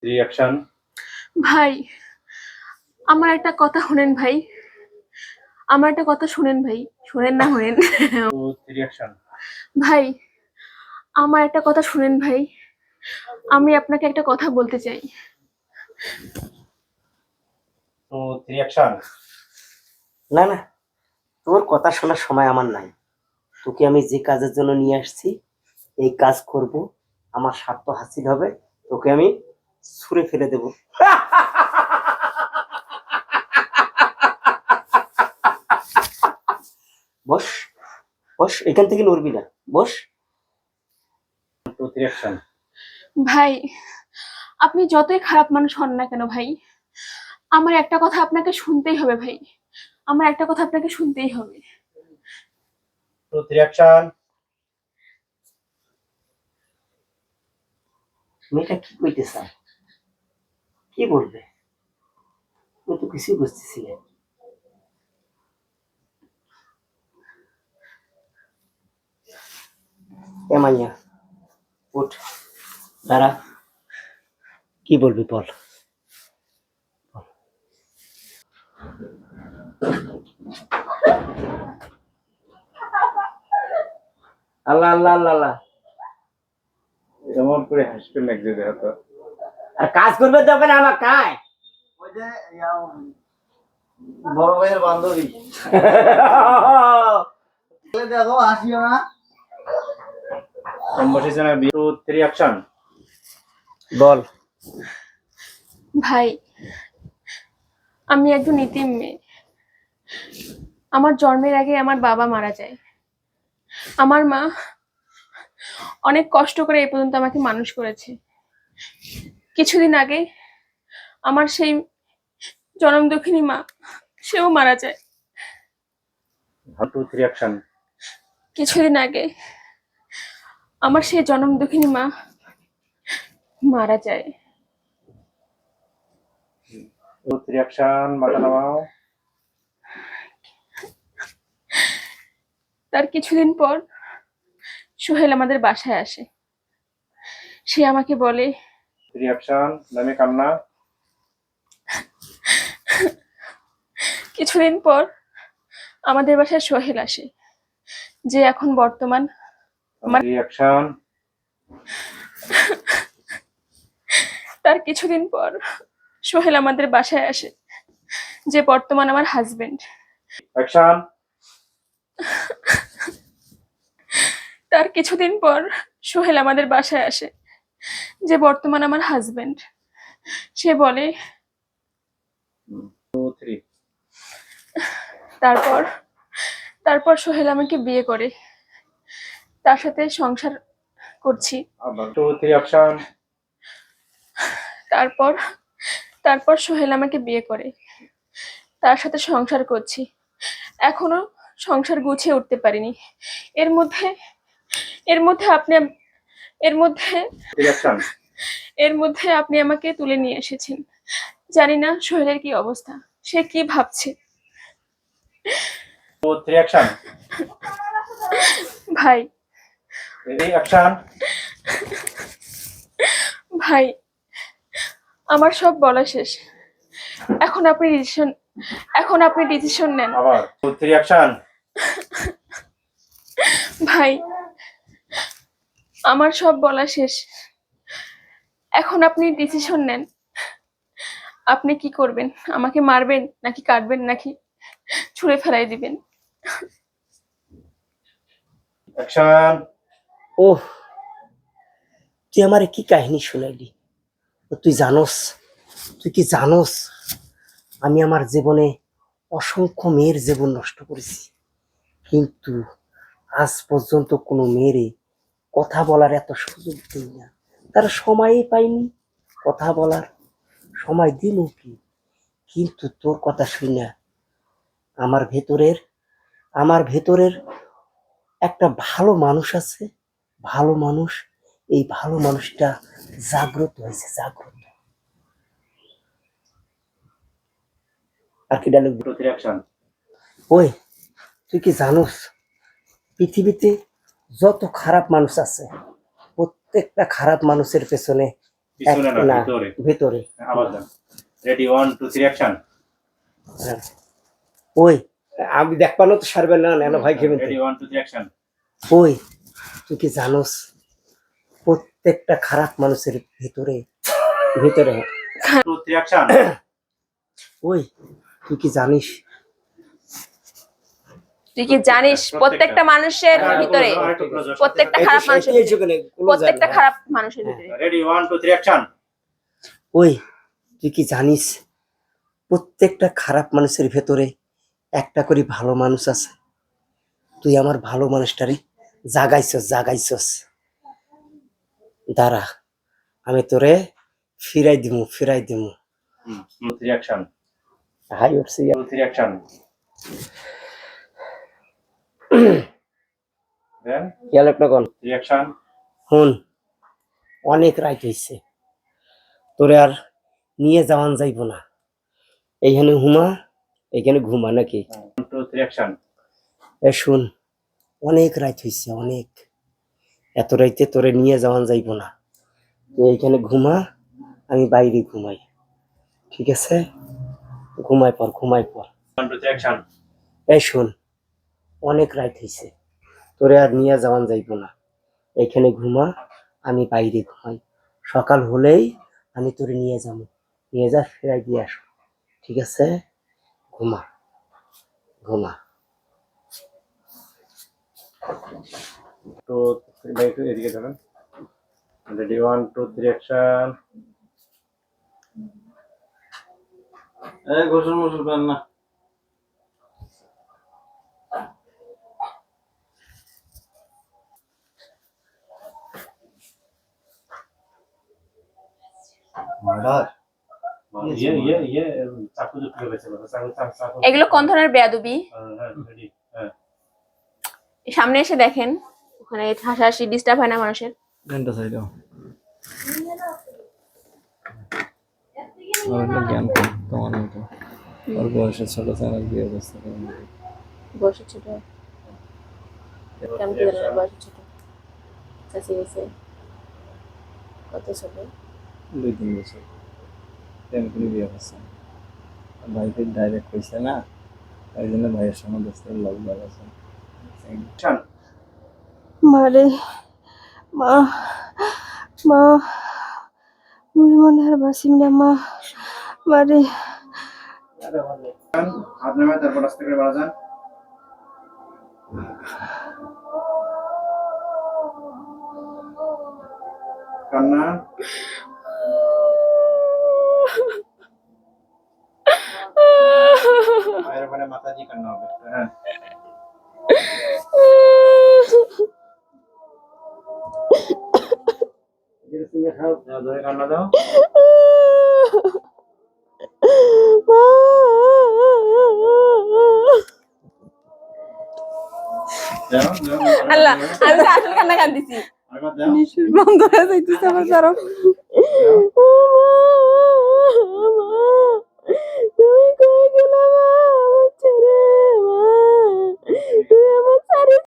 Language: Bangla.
রিঅ্যাকশন। ভাই, আমার একটা কথা শুনেন ভাই। আমার একটা কথা শুনেন ভাই। শুনেন না শুনেন। Two reaction. ভাই, আমার একটা কথা শুনেন ভাই। আমি আপনাকে একটা কথা বলতে চাই। Two reaction. না না, তোর কথা শোনার সময় আমার নাই। তোকে আমি যে কাজের জন্য নিয়ে আসছি এই কাজ করব, আমার স্বার্থ হাসিল হবে, তোকে আমি ছুঁড়ে ফেলে দেব। বস বস, এখান থেকে নড়বি না, বস। Two reaction. ভাই, আপনি যতই খারাপ মানুষ হন না কেন ভাই, আমার একটা কথা আপনাকে শুনতেই হবে ভাই। আমার একটা কথা আপনাকে শুনতেই হবে। Two reaction. মেয়েটা কি কইতে চায়, কি বলবে? আমি তো কিছুই বুঝতেছি না। এ মাইয়া, উঠ, দাঁড়া, কি বলবি বল। আল্লাহ আল্লাহ আল্লাহ আল্লাহ। এমন করে হাসবেন লাগছে দেখো তো। আর কাজ করবে তো ওখানে আমার কায়। ওই যে বড় ভাইয়ের বান্ধবী দেখো হাসিও না। কম্পোজিশন আর টু রিঅ্যাকশন। বল। ভাই, আমি একজন ইতিম মেয়ে। আমার জন্মের আগে আমার বাবা মারা যায়। আমার মা অনেক কষ্ট করে এই পর্যন্ত আমাকে মানুষ করেছে। কিছুদিন আগে আমার সেই জনম দুঃখিনী মা, সেও মারা যায়। Two reaction. কিছুদিন আগে আমার সেই জনম দুঃখিনী মা মারা যায়। Two reaction. মাথা নামাও। তার কিছুদিন পর সোহেল আমাদের বাসায় আসে। সে আমাকে বলে, রিঅ্যাকশন। নামে কান্না। কিছুদিন পর আমাদের বাসায় সোহেল আসে, যে এখন বর্তমান রিঅ্যাকশন। তার কিছুদিন পর সোহেল আমাদের বাসায় আসে, যে বর্তমান আমার হাজবেন্ড। অ্যাকশন। তার কিছুদিন পর সোহেল আমাদের বাসায় আসে, যে বর্তমান আমার হাজবেন্ড। সে বলে, টু থ্রি। তারপর তারপর সোহেল আমাকে বিয়ে করে, তার সাথে সংসার করছি। আবার টু রিঅ্যাকশন। তারপর তারপর সোহেল আমাকে বিয়ে করে, তার সাথে সংসার করছি। এখনো সংসার গুছিয়ে উঠতে পারিনি। এর মধ্যে এর মধ্যে আপনি এর মধ্যে রিঅ্যাকশন। এর মধ্যে আপনি আমাকে তুলে নিয়ে এসেছেন। জানি না সোহেলের কি অবস্থা, সে কি ভাবছে। Two reaction. ভাই রিঅ্যাকশন। ভাই, আমার সব বলা শেষ। এখন আপনি ডিসিশন নেন। আবার টু রিঅ্যাকশন। ভাই, আমার সব বলা শেষ। এখন আপনি ডিসিশন নেন। আপনি কি করবেন? আমাকে মারবেন নাকি কাটবেন নাকি ছুঁড়ে ফেলাই দিবেন? অ্যাকশন। ওহ, তুই আমার কি কাহিনী শুনাইলি? তুই জানোস, তুই কি জানোস আমি আমার জীবনে অসংখ্য মেয়ের জীবন নষ্ট করেছি, কিন্তু আজ পর্যন্ত কোনো মেয়েরে কথা বলার এত সুযোগ দিই না। তারা সময়ই পাইনি কথা বলার, সময় দিল কি? কিন্তু তোর কথা শুই না, আমার ভেতরের আমার ভেতরের একটা ভালো মানুষ আছে, ভালো মানুষ। এই ভালো মানুষটা জাগ্রত হয়েছে, জাগ্রত। আর কি ডায়লগ? Two reaction. ওই, তুই কি জানোস পৃথিবীতে যত খারাপ মানুষ আছে প্রত্যেকটা খারাপ মানুষের পেছনে পিছনে না না, ভিতরে। ভেতরে। আবার দেন। Ready 1 2 3 action. হ্যাঁ। ওই আমি দেখবানো তো সারবে না না ভাই খেবেন রেডি 1 2 3 অ্যাকশন। ওই তুই কি জানোস প্রত্যেকটা খারাপ মানুষের ভিতরে ভিতরে 2 3 অ্যাকশন। ওই তুই কি জানিস তুই কি জানিস প্রত্যেকটা মানুষের ভিতরে, প্রত্যেকটা খারাপ মানুষের এই ভিতরে, যুগে নেই, কোনো প্রত্যেকটা জানে না। খারাপ মানুষের ভিতরে। Ready 1 2 3 action. ওই তুই কি জানিস প্রত্যেকটা খারাপ মানুষের ভেতরে একটা করে ভালো মানুষ আছে। তুই আমার ভালো মানুষটারে জাগাইছস দাঁড়া আমি তোরে ফিরাই দিমু 2 3 অ্যাকশন। হাই উঠছি 2 3 অ্যাকশন। দেন গেল একটা কোন 3 অ্যাকশন। হুন অনেক রাইট হইছে তোরে আর নিয়ে যাওয়ান যাইব না এইখানে এইখানে ঘুমা নাকি 1 2 3 অ্যাকশন। এ শুন অনেক রাত হইছে অনেক এত রাইতে তোরে নিয়ে যাওয়ান যাইব না তুই এইখানে ঘুমা আমি বাইরে ঘুমাই ঠিক আছে ঘুমাই পর 1 2 3 অ্যাকশন। এই শুন অনেক রাত হইছে তোরে আর নিয়ে যাওয়ান যাইব না এইখানে ঘুমা আমি বাইরে ঘুমাই সকাল হলেই আমি তোরে নিয়ে যাবো নিয়ে যা ফেরাই দিয়ে আসো ঠিক আছে ঘুমা তো একটু এদিকে যাবেন। Ready 1 2 3 action. এই গোসল মোসল করেন না। মার্ডার চাকু চুপকে গেছে চাকু। এগুলো কোন ধরনের বেয়াদবি? হ্যাঁ রেডি। হ্যাঁ সামনে এসে দেখেন, ওখানে হাসাহাসি ডিস্টার্ব হয় না মানুষের? ঘন্টা সাইডও ওটা জ্ঞান কম তোমার মতো ওর বয়সে ছোট চ্যানেল দিয়ে অবস্থা করেন বয়স ছোট, কেমন কি জানেন বয়স ছোট? কাছে গেছে কত ছোট? 2-3 বছর টেম্পলি বিয়ে করছে ভাইকে ডাইরেক্ট কইছে না তাই জন্য ভাইয়ের সঙ্গে দোস্তের লগ লাগাছে অ্যাকশন। মারে মা মা মুই মনে আর বাসিম না মা মারে। হাত নামে তারপর আস্তে করে বাড়া যান। কান্না মায়ের ওখানে মাথা দিয়ে কান্না হবে। হ্যাঁ ধরে কান্না দাও। আল্লাহ আমি তো আসল কান্না কান্দিছি, আরেকবার দাও। বন্ধ হয়ে যাইতেছে আমার